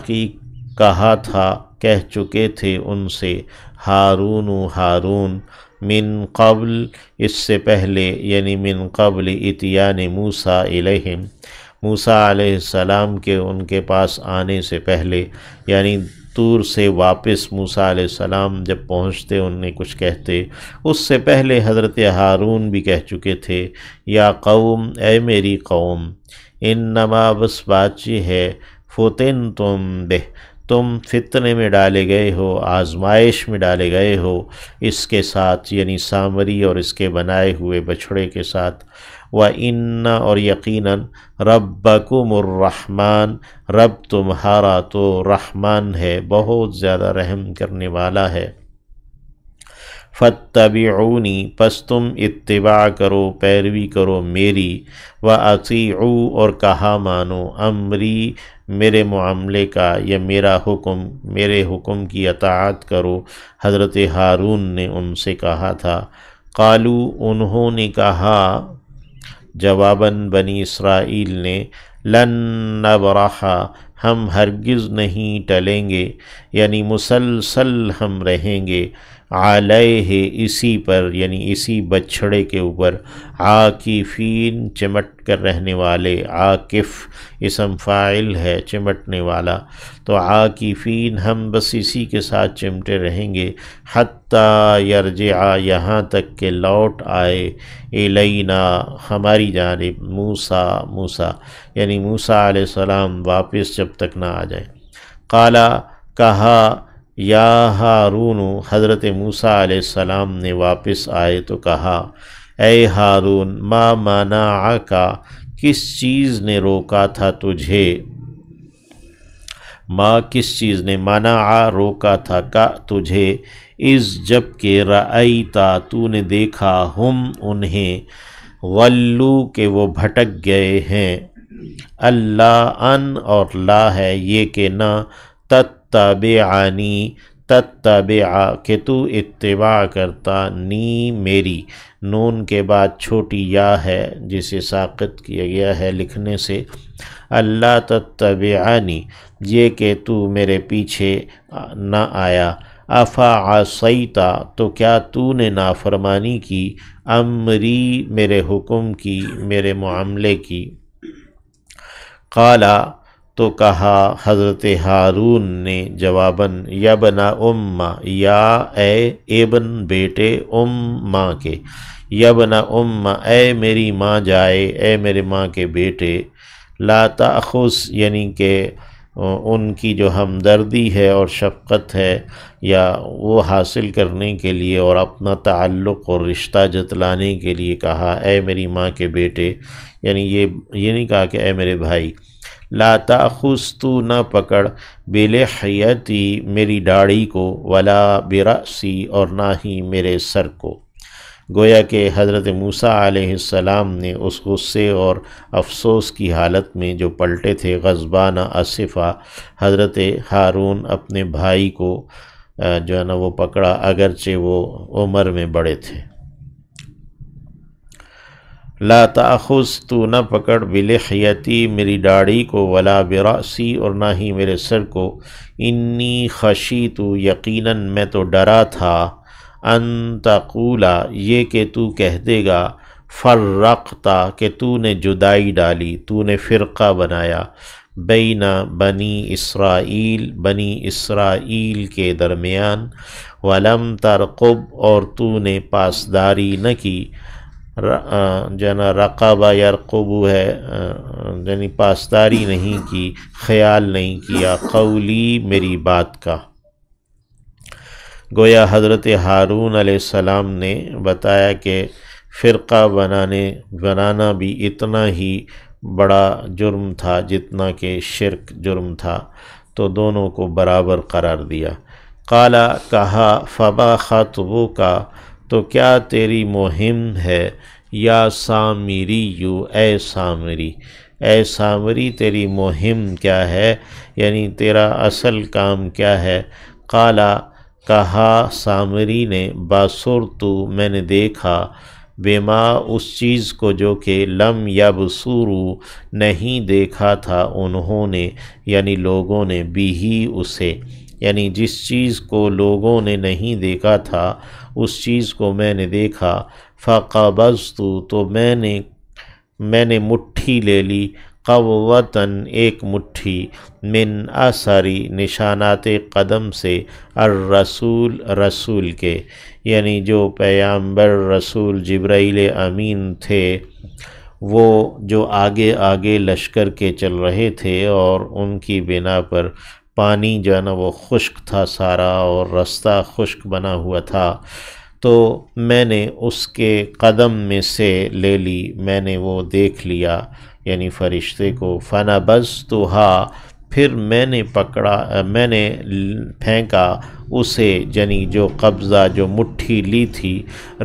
تحقیق کہا تھا، کہہ چکے تھے ان سے، ہارون من قبل اس سے پہلے، یعنی من قبل اتیان موسیٰ الیہم موسیٰ علیہ السلام کے ان کے پاس آنے سے پہلے، یعنی طور سے واپس موسیٰ علیہ السلام جب پہنچتے انہیں کچھ کہتے، اس سے پہلے حضرت ہارون بھی کہہ چکے تھے، یا قوم اے میری قوم، انما بس بات یہ ہے، فتنتم بہ تم فتنے میں ڈالے گئے ہو، آزمائش میں ڈالے گئے ہو اس کے ساتھ، یعنی سامری اور اس کے بنائے ہوئے بچھڑے کے ساتھ، وَإِنَّ اور یقیناً ربکم الرحمن رب تمہارا تو رحمان ہے، بہت زیادہ رحم کرنے والا ہے، فاتبعونی پس تم اتباع کرو، پیروی کرو میری، وَأَطِیعُوا اور کہا مانو، امری میرے معاملے کا یا میرے حکم کی اطاعت کرو۔ حضرت ہارون نے ان سے کہا تھا، قالو انہوں نے کہا جواباً بنی اسرائیل نے، لن نبرح ہم ہرگز نہیں ٹلیں گے، یعنی مسلسل ہم رہیں گے، علیہ اسی پر، یعنی اسی بچھڑے کے اوپر، عاکفین چمٹ کر رہنے والے، عاکف اسم فاعل ہے چمٹنے والا، تو عاکفین ہم بس اسی کے ساتھ چمٹے رہیں گے، حتیٰ یرجع یہاں تک کہ لوٹ آئے، الینا ہماری جانب، موسیٰ یعنی موسیٰ علیہ السلام واپس جب تک نہ آ جائیں۔ قالا کہا، یا ہارون حضرت موسیٰ علیہ السلام نے واپس آئے تو کہا، اے ہارون، ما منعک کس چیز نے روکا تھا تجھے، ما کس چیز نے، منع روکا تھا، کا تجھے، اذ جب کہ رأیتا تو نے دیکھا، ہم انہیں، غلو کہ وہ بھٹک گئے ہیں، اللہ ان اور لا ہے یہ کہ نہ، تتبعنی تتبع کہ تو اتباع کرتا، نی میری، نون کے بعد چھوٹی یا ہے جسے ساقط کیا گیا ہے لکھنے سے، اللہ تتبعنی یہ کہ تو میرے پیچھے نہ آیا، افعصیتا تو کیا تو نے نافرمانی کی، امری میرے حکم کی، میرے معاملے کی۔ قالا تو کہا حضرت ہارون نے جواباً، یبن یا اے ابن بیٹے ماں کے، یبن اے میری ماں جائے، اے میرے ماں کے بیٹے، لا تأخذ یعنی کہ ان کی جو ہمدردی ہے اور شفقت ہے یا وہ حاصل کرنے کے لیے اور اپنا تعلق اور رشتہ جتلانے کے لیے کہا، اے میری ماں کے بیٹے، یعنی یہ نہیں کہا کہ اے میرے بھائی، لا تأخذ تو نہ پکڑ، بلحیتی میری داڑھی کو، ولا برأسی اور نہ ہی میرے سر کو۔ گویا کہ حضرت موسیٰ علیہ السلام نے اس غصے اور افسوس کی حالت میں جو پلٹے تھے، غضبانہ اسفا، حضرت ہارون اپنے بھائی کو جو ہے نا وہ پکڑا، اگرچہ وہ عمر میں بڑے تھے۔ لا تأخذ تو نہ پکڑ، بلحیتی میری داڑھی کو، ولا برأسی اور نہ ہی میرے سر کو، انی خشیت یقیناً میں تو ڈرا تھا، ان تقولا یہ کہ تو کہہ دے گا، فرقتا کہ تو نے جدائی ڈالی، تو نے فرقہ بنایا، بین بنی اسرائیل کے درمیان، ولم ترقب اور تو نے پاسداری نہ کی، جنا رقبہ یرقبو ہے یعنی پاسداری نہیں کی، خیال نہیں کیا، قولی میری بات کا۔ گویا حضرت ہارون علیہ السلام نے بتایا کہ فرقہ بنانا بھی اتنا ہی بڑا جرم تھا جتنا کہ شرک جرم تھا، تو دونوں کو برابر قرار دیا۔ قالا کہا، فما خطبک تو کیا تیری مہم ہے، یا سامری اے سامری تیری مہم کیا ہے، یعنی تیرا اصل کام کیا ہے۔ قالا کہا سامری نے، باصرت میں نے دیکھا، بما اس چیز کو جو کہ لم یبصروا نہیں دیکھا تھا انہوں نے یعنی لوگوں نے بھی اسے، یعنی جس چیز کو لوگوں نے نہیں دیکھا تھا اس چیز کو میں نے دیکھا، فقبضت تو میں نے مٹھی لے لی، قوتاً ایک مٹھی، من اثری نشانات قدم سے، الرسول رسول کے، یعنی جو پیغمبر رسول جبرائیل امین تھے وہ جو آگے آگے لشکر کے چل رہے تھے اور ان کی بنا پر پانی جو ہے نا وہ خشک تھا سارا اور رستہ خشک بنا ہوا تھا، تو میں نے اس کے قدم میں سے لے لی، میں نے وہ دیکھ لیا یعنی فرشتے کو، فنبذتها پھر میں نے پکڑا، میں نے پھینکا اسے، یعنی جو قبضہ جو مٹھی لی تھی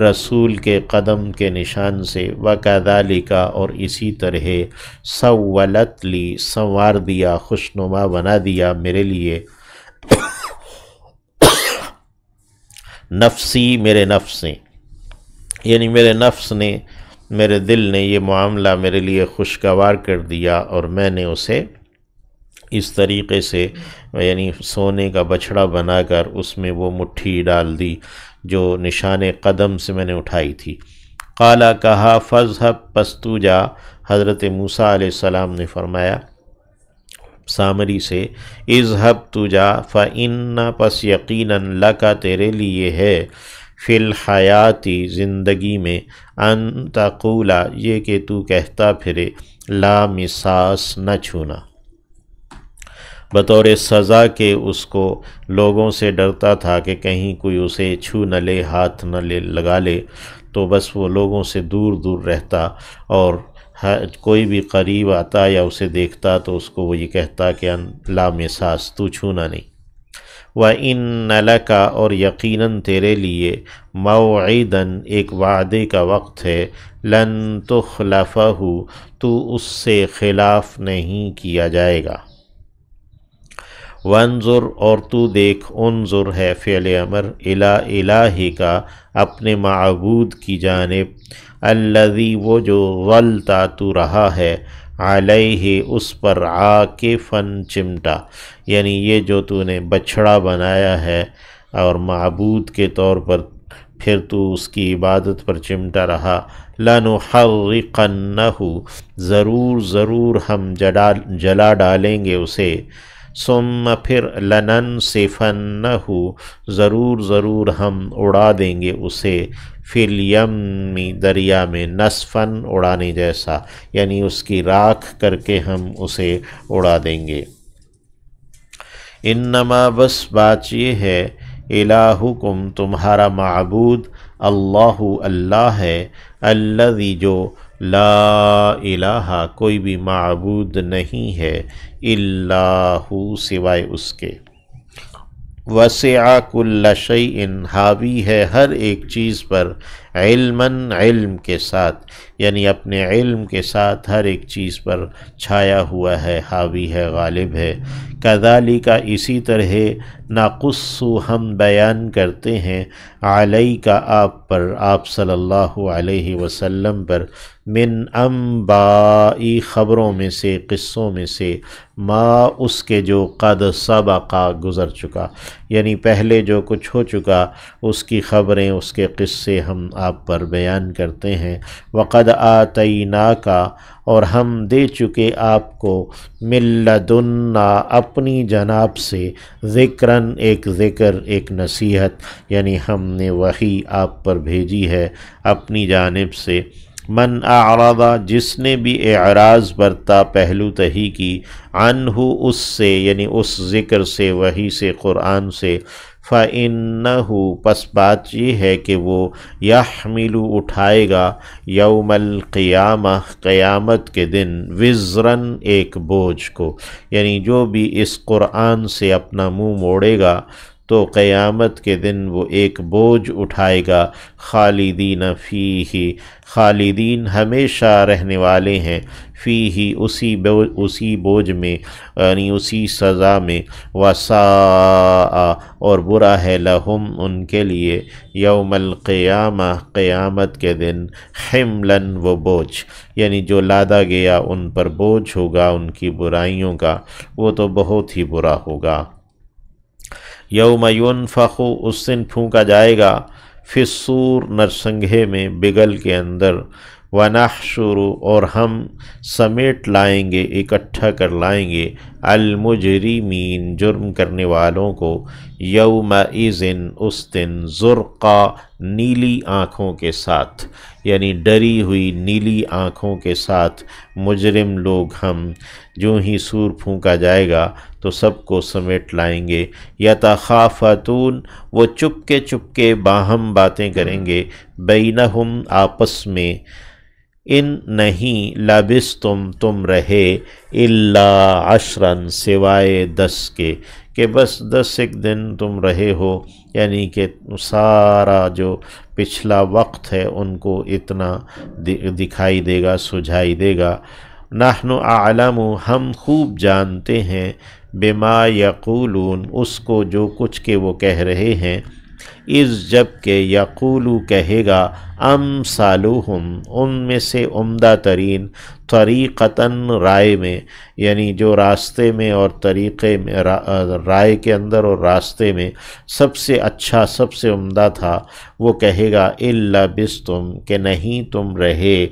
رسول کے قدم کے نشان سے، وَكَذَلِكَ اور اسی طرح سولت لی سنوار دیا، خوشنما بنا دیا میرے لیے، نفسی میرے نفس نے، یعنی میرے نفس نے میرے دل نے یہ معاملہ میرے لیے خوشگوار کر دیا، اور میں نے اسے اس طریقے سے یعنی سونے کا بچھڑا بنا کر اس میں وہ مٹھی ڈال دی جو نشان قدم سے میں نے اٹھائی تھی۔ قالا کہا، فاذهب پس تو جا، حضرت موسیٰ علیہ السلام نے فرمایا سامری سے، اذهب تو جا، فإن پس یقیناً لکا تیرے لیے ہے، فی الحیاتی زندگی میں، ان تقولا یہ کہ تو کہتا پھرے، لا مساس نہ چھونا، بطور سزا کہ اس کو لوگوں سے ڈرتا تھا کہ کہیں کوئی اسے چھو نہ لے، ہاتھ نہ لگا لے، تو بس وہ لوگوں سے دور دور رہتا، اور کوئی بھی قریب آتا یا اسے دیکھتا تو اس کو وہ یہ کہتا کہ لا مساس تو چھونا نہیں۔ وَإِنَّ لَكَ اور یقیناً تیرے لیے، موعداً ایک وعدے کا وقت ہے، لن تخلفہ تو اس سے خلاف نہیں کیا جائے گا، وانظر اور تو دیکھ، انظر ہے فعل امر، الی الہک اپنے معبود کی جانب، الذی وہ جو ظلتا تو رہا ہے، علیہ اس پر، عاکفاً چمٹا، یعنی یہ جو تو نے بچھڑا بنایا ہے اور معبود کے طور پر پھر تو اس کی عبادت پر چمٹا رہا، لنحرقنہ ضرور ہم جلا ڈالیں گے اسے، ثم پھر لننسفنہ ضرور ہم اڑا دیں گے اسے، فی الیم دریا میں، نسفاً اڑانے جیسا، یعنی اس کی راکھ کر کے ہم اسے اڑا دیں گے۔ انما بس بات یہ ہے، الہکم تمہارا معبود، اللہ ہے، الذی جو، لا الہ کوئی بھی معبود نہیں ہے، الا ہو سوائے اس کے، وسع کل شیء حاوی ہے ہر ایک چیز پر، علماً علم کے ساتھ، یعنی اپنے علم کے ساتھ ہر ایک چیز پر چھایا ہوا ہے، حاوی ہے، غالب ہے، کذالک اسی طرح، نقص ہم بیان کرتے ہیں، علیک آپ پر، آپ صلی اللہ علیہ وسلم پر، من انباء خبروں میں سے، قصوں میں سے، ما اس کے جو قد سبقا گزر چکا، یعنی پہلے جو کچھ ہو چکا اس کی خبریں، اس کے قصے ہم آپ پر بیان کرتے ہیں، وقد آتیناک اور ہم دے چکے آپ کو، من لدنا اپنی جانب سے، ذکراً ایک ذکر، ایک نصیحت، یعنی ہم نے وحی آپ پر بھیجی ہے اپنی جانب سے، من اعرض جس نے بھی اعراض برتا پہلو تہی کی، عنہ اس سے، یعنی اس ذکر سے، وحی سے، قرآن سے، فَإِنَّهُ پس بات یہ ہے کہ وہ، يَحْمِلُ اٹھائے گا، یوم القیامہ قیامت کے دن، وزراً ایک بوجھ کو، یعنی جو بھی اس قرآن سے اپنا منہ موڑے گا تو قیامت کے دن وہ ایک بوجھ اٹھائے گا، خالدین فیہ، خالدین ہمیشہ رہنے والے ہیں، فیہ اسی بوجھ میں، یعنی اسی سزا میں، وساء اور برا ہے، لہم ان کے لیے، یوم القیامہ قیامت کے دن، حملاً وہ بوجھ، یعنی جو لادا گیا ان پر بوجھ ہوگا ان کی برائیوں کا، وہ تو بہت ہی برا ہوگا۔ یوم ینفخ، اس دن پھونکا جائے گا، فی الصور نرسنگھے میں، بگل کے اندر، ونحشر اور ہم سمیٹ لائیں گے، اکٹھا کر لائیں گے، المجرمین جرم کرنے والوں کو، یومئذ اس دن، زرقا نیلی آنکھوں کے ساتھ، یعنی ڈری ہوئی نیلی آنکھوں کے ساتھ مجرم لوگ ہم، جو ہی سور پھونکا جائے گا تو سب کو سمیٹ لائیں گے، یتخافتون وہ چپکے چپکے باہم باتیں کریں گے، بینہم آپس میں، ان نہیں لبستم تم رہے، الا عشرن سوائے 10 کے، کہ بس 10 ایک دن تم رہے ہو، یعنی کہ سارا جو پچھلا وقت ہے ان کو اتنا دکھائی دے گا، سجھائی دے گا۔ نحن اعلم ہم خوب جانتے ہیں، بما یقولون اس کو جو کچھ کہ وہ کہہ رہے ہیں، اذ جب کہ یقولو کہے گا، امثالہم ان میں سے عمدہ ترین، طریقتاً رائے میں، یعنی جو راستے میں اور طریقے میں، رائے کے اندر اور راستے میں سب سے اچھا، سب سے عمدہ تھا، وہ کہے گا، الا بستم کہ نہیں تم رہے،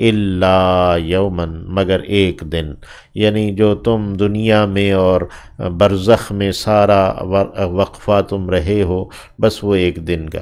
الا یومن مگر ایک دن، یعنی جو تم دنیا میں اور برزخ میں سارا وقفہ تم رہے ہو، بس وہ ایک دن کا۔